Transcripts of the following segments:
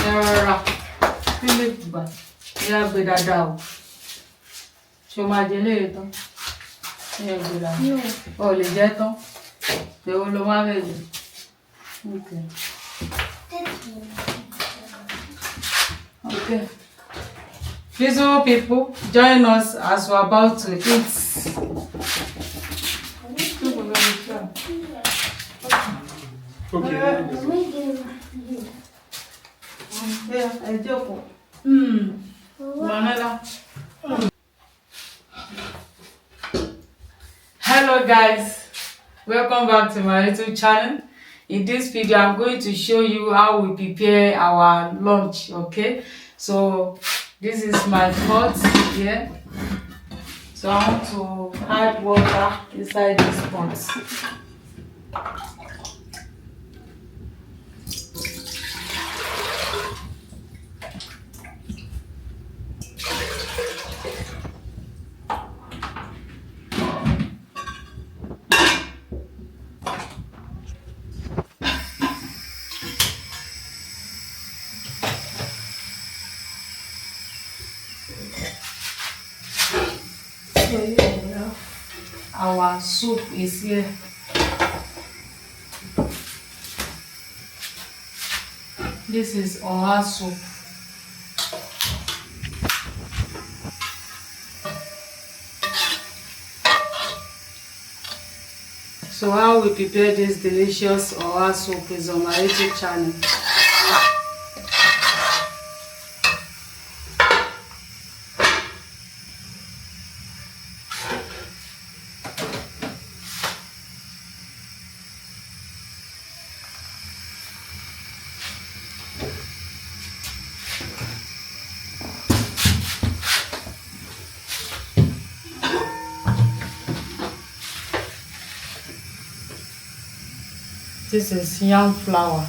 Rárá, Philip gbà. Ìyá gbé dáadáa o. Ṣé o máa jẹ léyìí tán? Ìyá gbé dáadáa. O lè jẹ tán. Èwo ló máa fẹ́ jẹ? Okay. Okay. Beautiful people, join us as we're about to eat. Okay. Yeah, I joke. Manala. Hello guys, welcome back to my YouTube channel. In this video, I'm going to show you how we prepare our lunch. Okay, so this is my pot here. So I want to add water inside this pot. Our soup is here. This is our soup. So how we prepare this delicious oha soup is on my YouTube channel. This is yam flour.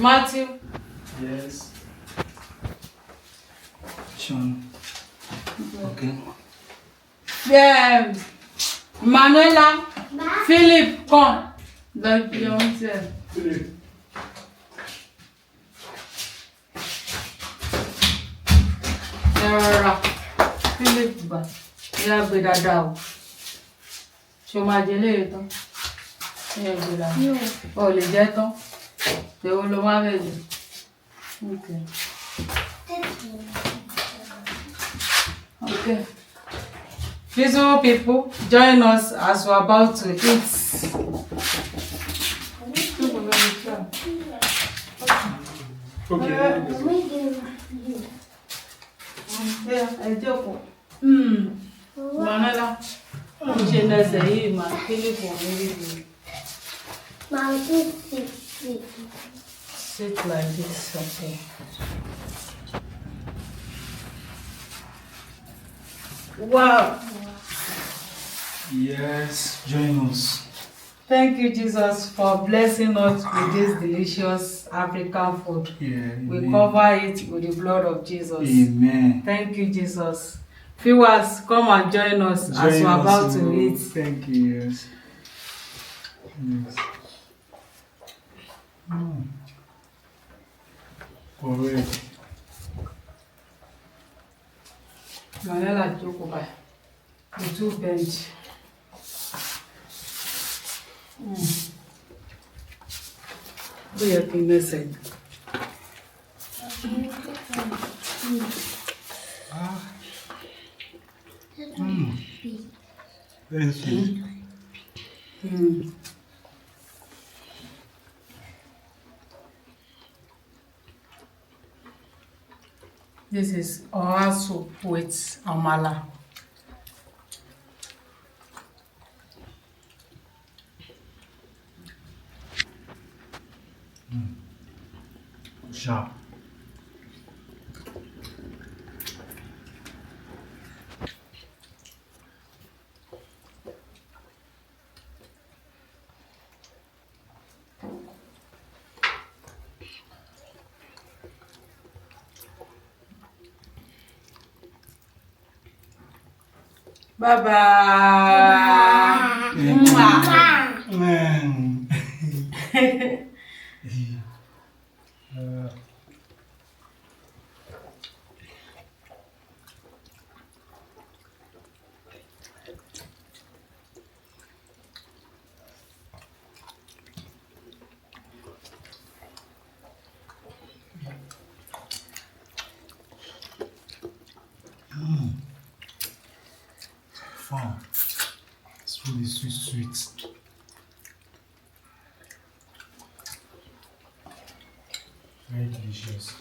Matthew. Yes. Sean. Okay. Manuela. Philip, come. The youngster. Philip. Philip bá. Ìyá gbé dáadáa o. Ṣé o máa jẹ léèrè tán? Ìyá gbé dáadáa. O lè jẹ tán. Èwo ló máa bẹ̀ jẹ? Okay. Okay. Visible people, join us as we're about to eat. Manala, sit like this, okay. Wow. Yes, join us. Thank you, Jesus, for blessing us with this delicious African food. Yeah, We amen. cover it with the blood of Jesus. Amen. Thank you, Jesus. Viewers, come and join us as we're about to eat. Thank you, yes. Yes. Correct. Manela Jokoba, the two bench. Do your thing, listen. Very sweet. This is oha soup with amala. Sharp. Bye bye. Amen. Wow. It's really sweet. Very delicious.